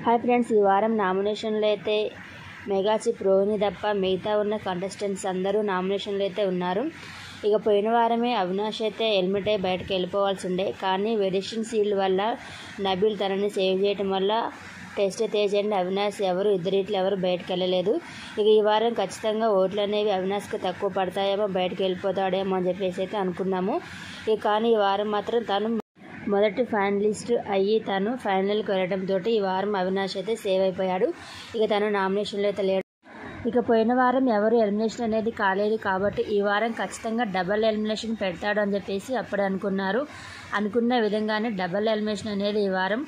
Hi friends, ఈ వారం నామినేషన్లు అయితే మెగా చిప్ రోహిణి తప్ప మిగతా ఉన్న కంటెస్టెంట్స్ అందరూ నామినేషన్లు అయితే ఉన్నారు. ఇక పోయిన వారమే అవినాష్ అయితే హెల్మెట్ అయి బయటకు వెళ్ళిపోవాల్సి ఉండే, కానీ వెడిషన్ సీల్ వల్ల నబీల్ తనని సేవ్ చేయడం వల్ల టెస్ట్ తేజ్ అండ్ అవినాష్ ఇద్దరిట్లు ఎవరు బయటకు వెళ్ళలేదు. ఇక ఈ వారం ఖచ్చితంగా ఓట్లు అనేవి అవినాష్కి తక్కువ పడతాయేమో, బయటకు వెళ్ళిపోతాడేమో అని చెప్పేసి అయితే అనుకున్నాము. ఇక కానీ ఈ వారం మాత్రం తను మొదటి ఫైనలిస్ట్ అయ్యి తను ఫైనల్కి వెళ్ళడంతో ఈ వారం అవినాష్ అయితే సేవ్ అయిపోయాడు. ఇక తను నామినేషన్లో అయితే లేడు. ఇక పోయిన వారం ఎవరు ఎలిమినేషన్ అనేది కాలేదు కాబట్టి ఈ వారం ఖచ్చితంగా డబల్ ఎలిమినేషన్ పెడతాడు అని చెప్పేసి అప్పుడే అనుకున్నారు. అనుకున్న విధంగానే డబల్ ఎలిమినేషన్ అనేది ఈ వారం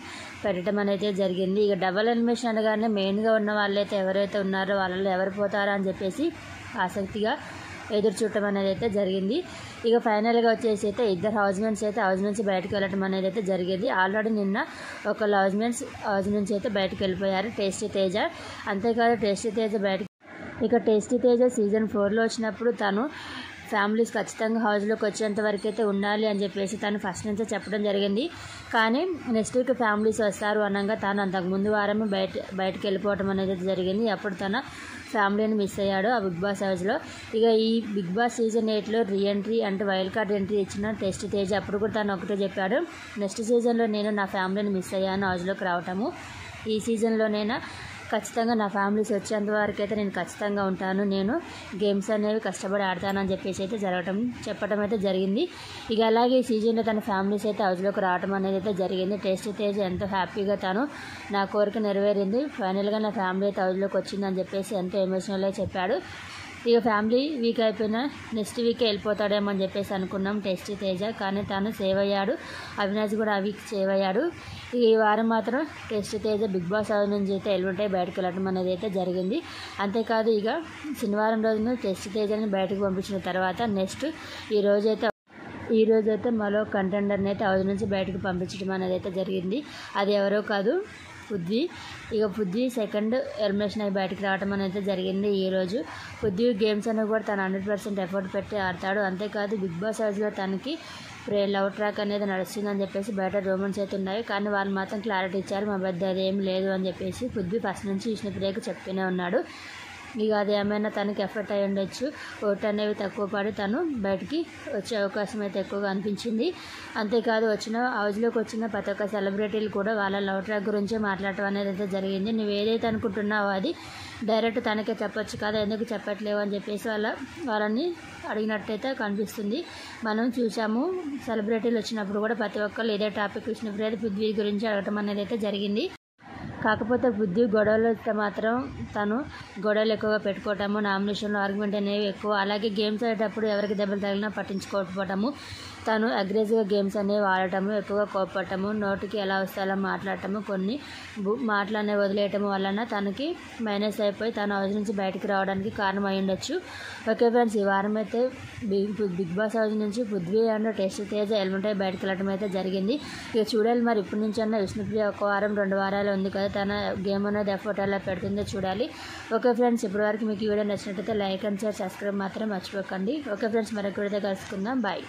పెట్టడం అనేది జరిగింది. ఇక డబల్ ఎలిమినేషన్ అనగానే మెయిన్గా ఉన్న వాళ్ళైతే ఎవరైతే ఉన్నారో వాళ్ళలో ఎవరు పోతారో అని చెప్పేసి ఆసక్తిగా ఎదురు చూడటం అనేది అయితే జరిగింది. ఇక ఫైనల్గా వచ్చేసి అయితే ఇద్దరు హౌస్మెంట్స్ అయితే హౌస్ నుంచి బయటకు వెళ్ళడం అనేది అయితే జరిగింది. ఆల్రెడీ నిన్న ఒక హౌస్ నుంచి అయితే బయటకు వెళ్ళిపోయారు టేస్టీ తేజ. అంతేకాదు tasty Teja tasty Teja season 4లో వచ్చినప్పుడు తను ఫ్యామిలీస్ ఖచ్చితంగా హౌస్లోకి వచ్చేంత వరకు అయితే ఉండాలి అని చెప్పేసి తను ఫస్ట్ నుంచే చెప్పడం జరిగింది. కానీ నెక్స్ట్ వీక్ ఫ్యామిలీస్ వస్తారు అనగా తను అంతకుముందు వారమే బయటకు వెళ్ళిపోవడం అనేది జరిగింది. అప్పుడు తన ఫ్యామిలీని మిస్ అయ్యాడు ఆ బిగ్ బాస్ హౌస్లో. ఇక ఈ బిగ్ బాస్ సీజన్ 8లో రీఎంట్రీ అంటే వైల్డ్ కార్డ్ ఎంట్రీ ఇచ్చిన టెస్ట్ తేజ్ అప్పుడు కూడా తను ఒకటే చెప్పాడు, నెక్స్ట్ సీజన్లో నేను నా ఫ్యామిలీని మిస్ అయ్యాను హౌస్లోకి రావటము. ఈ సీజన్లోనైనా ఖచ్చితంగా నా ఫ్యామిలీస్ వచ్చేంత వరకు అయితే నేను ఖచ్చితంగా ఉంటాను, నేను గేమ్స్ అనేవి కష్టపడి ఆడతానని చెప్పేసి అయితే చెప్పడం అయితే జరిగింది. ఇక అలాగే ఈ సీజన్లో తన ఫ్యామిలీస్ అయితే హౌస్లోకి రావడం అనేది అయితే జరిగింది. టేస్ట్ తేజ్ ఎంతో హ్యాపీగా తను నా కోరిక నెరవేరింది, ఫైనల్గా నా ఫ్యామిలీ అయితే హౌస్లోకి వచ్చిందని చెప్పేసి ఎంతో ఎమోషనల్గా చెప్పాడు. ఇక ఫ్యామిలీ వీక్ అయిపోయినా నెక్స్ట్ వీకే వెళ్ళిపోతాడేమో అని చెప్పేసి అనుకున్నాం టేస్ట్ తేజ, కానీ తను సేవ్ అయ్యాడు. అవినాష్ కూడా ఆ వీక్ సేవ్ అయ్యాడు. ఇక ఈ వారం మాత్రం Tasty Teja Bigg Boss house నుంచి అయితే ఎలిమినేట్ బయటకు వెళ్ళడం అనేది అయితే జరిగింది. అంతేకాదు ఇక శనివారం రోజున టేస్ట్ తేజని బయటకు పంపించిన తర్వాత నెక్స్ట్ ఈ రోజైతే మరో కంటెండర్ని అయితే హౌస్ నుంచి బయటకు పంపించడం అనేది అయితే జరిగింది. అది ఎవరో కాదు, పృథ్వీ. ఇక పృథ్వీ సెకండ్ ఎలిమినేషన్ అయి బయటకు రావడం అనేది జరిగింది. ఈరోజు పృథ్వీ గేమ్స్ అనేవి కూడా తను 100% ఎఫర్ట్ పెట్టి ఆడతాడు. అంతేకాదు బిగ్ బాస్ హౌస్లో తనకి లవ్ ట్రాక్ అనేది నడుస్తుందని చెప్పేసి బయట రూమర్స్ అయితే ఉన్నాయి, కానీ వాళ్ళు మాత్రం క్లారిటీ ఇచ్చారు, మా పెద్ద అదేం లేదు అని చెప్పేసి పృథ్వీ ఫస్ట్ నుంచి విష్ణుప్రియకి చెప్తూనే ఉన్నాడు. ఇక అది ఏమైనా తనకి ఎఫర్ట్ అయి ఉండొచ్చు, ఓటు అనేవి తక్కువ పడి తను బయటికి వచ్చే అవకాశం అయితే ఎక్కువగా అనిపించింది. అంతేకాదు హౌస్లోకి వచ్చిన ప్రతి ఒక్క సెలబ్రిటీలు కూడా వాళ్ళ లవ్ ట్రాక్ గురించే మాట్లాడటం అనేది అయితే జరిగింది. నువ్వు ఏదైతే అనుకుంటున్నావో అది డైరెక్ట్ తనకే చెప్పొచ్చు కదా, ఎందుకు చెప్పట్లేవు అని చెప్పేసి వాళ్ళని అడిగినట్టయితే కనిపిస్తుంది. మనం చూసాము సెలబ్రిటీలు వచ్చినప్పుడు కూడా ప్రతి ఒక్కళ్ళు ఇదే టాపిక్ విష్ణుప్రియ పృథ్వీ గురించి అడగటం అనేది అయితే జరిగింది. కాకపోతే పృథ్వీ గొడవలు వస్తే మాత్రం తను గొడవలు ఎక్కువగా పెట్టుకోవటము, నామినేషన్లో ఆర్గ్యుమెంట్ అనేవి ఎక్కువ, అలాగే గేమ్స్ ఆడేటప్పుడు ఎవరికి దెబ్బలు తగిలినా పట్టించుకోకపోవటము, తను అగ్రెసివ్గా గేమ్స్ అనేవి ఆడటము, ఎక్కువగా కోపపడటము, నోటికి ఎలా వస్తే అలా మాట్లాడటము, కొన్ని మాటలు అనేవి వదిలేయటం వలన తనకి మైనస్ అయిపోయి తను హౌస్ నుంచి బయటికి రావడానికి కారణం అయి ఉండొచ్చు. ఓకే ఫ్రెండ్స్, ఈ వారం అయితే బిగ్ బాస్ హౌస్ నుంచి Prithvi and test Teja eliminate అయి బయటకు వెళ్ళడం అయితే జరిగింది. ఇక చూడాలి మరి ఇప్పటి నుంచి అన్న విష్ణుప్రియ 1 వారం 2 వారాలు ఉంది కదా, తన గేమ్ అనేది ఎఫర్ట్ ఎలా పెడుతుందో చూడాలి. ఓకే ఫ్రెండ్స్, ఇప్పటివరకు మీకు ఈ వీడియో నచ్చినట్టయితే లైక్ అండ్ షేర్ సబ్స్క్రైబ్ మాత్రం మర్చిపోకండి. ఓకే ఫ్రెండ్స్, మరొక వీడియోతో కలుసుకుందాం. బాయ్.